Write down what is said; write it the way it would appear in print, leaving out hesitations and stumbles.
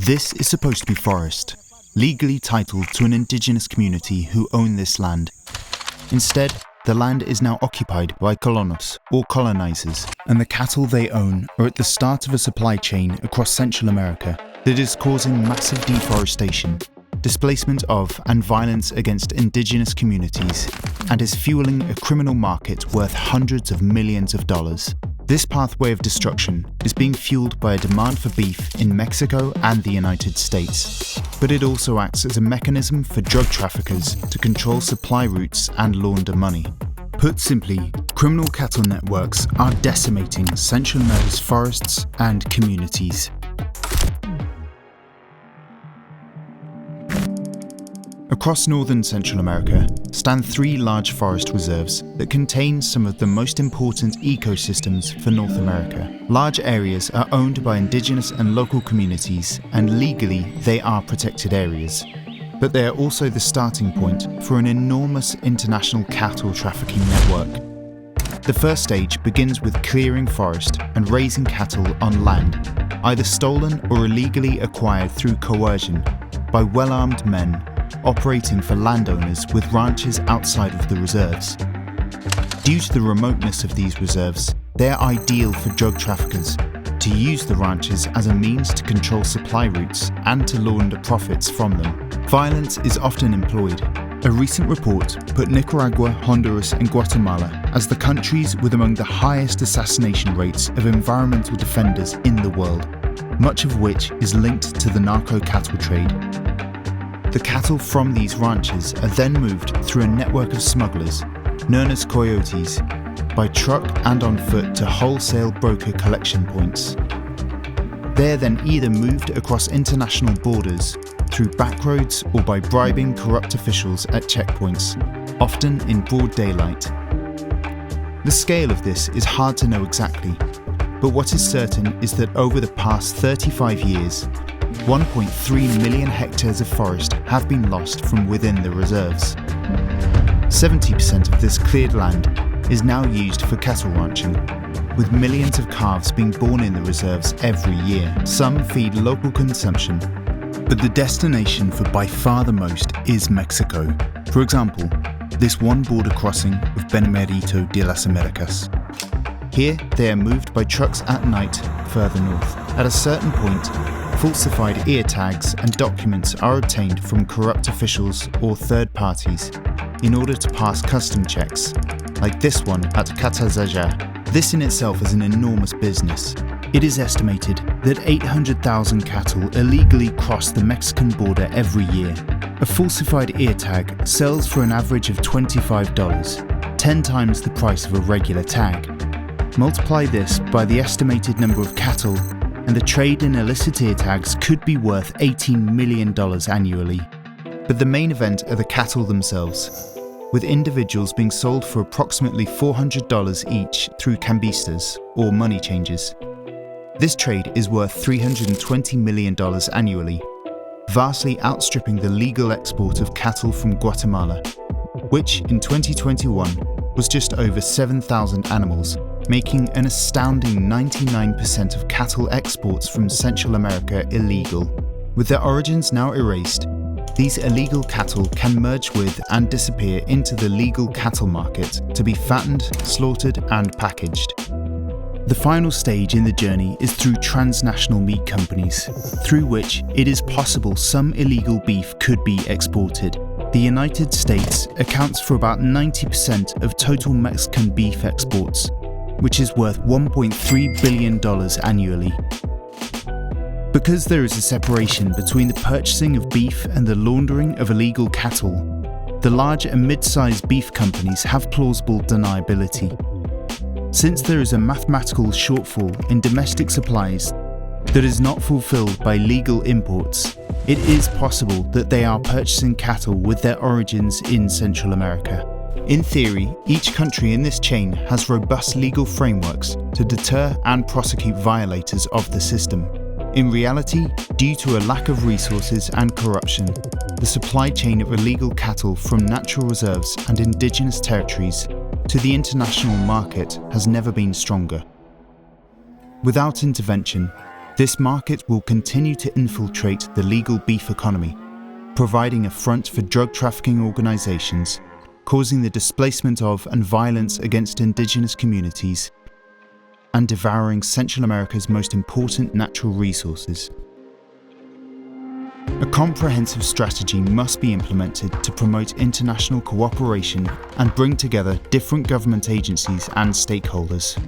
This is supposed to be forest, legally titled to an indigenous community who own this land. Instead, the land is now occupied by colonos, or colonizers, and the cattle they own are at the start of a supply chain across Central America that is causing massive deforestation, displacement of and violence against indigenous communities, and is fueling a criminal market worth hundreds of millions of dollars. This pathway of destruction is being fueled by a demand for beef in Mexico and the United States, but it also acts as a mechanism for drug traffickers to control supply routes and launder money. Put simply, criminal cattle networks are decimating Central America's forests and communities. Across northern Central America stand three large forest reserves that contain some of the most important ecosystems for North America. Large areas are owned by indigenous and local communities, and legally they are protected areas. But they are also the starting point for an enormous international cattle trafficking network. The first stage begins with clearing forest and raising cattle on land, either stolen or illegally acquired through coercion by well-armed men operating for landowners with ranches outside of the reserves. Due to the remoteness of these reserves, they are ideal for drug traffickers to use the ranches as a means to control supply routes and to launder profits from them. Violence is often employed. A recent report put Nicaragua, Honduras and Guatemala as the countries with among the highest assassination rates of environmental defenders in the world, much of which is linked to the narco-cattle trade. The cattle from these ranches are then moved through a network of smugglers, known as coyotes, by truck and on foot to wholesale broker collection points. They are then either moved across international borders, through back roads, or by bribing corrupt officials at checkpoints, often in broad daylight. The scale of this is hard to know exactly, but what is certain is that over the past 35 years, 1.3 million hectares of forest have been lost from within the reserves. 70% of this cleared land is now used for cattle ranching, with millions of calves being born in the reserves every year. Some feed local consumption, but the destination for by far the most is Mexico. For example, this one border crossing of Benemérito de las Américas. Here, they are moved by trucks at night further north. At a certain point, falsified ear tags and documents are obtained from corrupt officials or third parties in order to pass custom checks, like this one at Catazaja. This in itself is an enormous business. It is estimated that 800,000 cattle illegally cross the Mexican border every year. A falsified ear tag sells for an average of $25, 10 times the price of a regular tag. Multiply this by the estimated number of cattle, and the trade in illicit ear tags could be worth $18 million annually. But the main event are the cattle themselves, with individuals being sold for approximately $400 each through cambistas, or money changers. This trade is worth $320 million annually, vastly outstripping the legal export of cattle from Guatemala, which in 2021 was just over 7,000 animals, making an astounding 99% of cattle exports from Central America illegal. With their origins now erased, these illegal cattle can merge with and disappear into the legal cattle market to be fattened, slaughtered and packaged. The final stage in the journey is through transnational meat companies, through which it is possible some illegal beef could be exported. The United States accounts for about 90% of total Mexican beef exports, which is worth $1.3 billion annually. Because there is a separation between the purchasing of beef and the laundering of illegal cattle, the large and mid-sized beef companies have plausible deniability. Since there is a mathematical shortfall in domestic supplies that is not fulfilled by legal imports, it is possible that they are purchasing cattle with their origins in Central America. In theory, each country in this chain has robust legal frameworks to deter and prosecute violators of the system. In reality, due to a lack of resources and corruption, the supply chain of illegal cattle from natural reserves and indigenous territories to the international market has never been stronger. Without intervention, This market will continue to infiltrate the legal beef economy, providing a front for drug trafficking organizations, causing the displacement of and violence against indigenous communities, and devouring Central America's most important natural resources. A comprehensive strategy must be implemented to promote international cooperation and bring together different government agencies and stakeholders.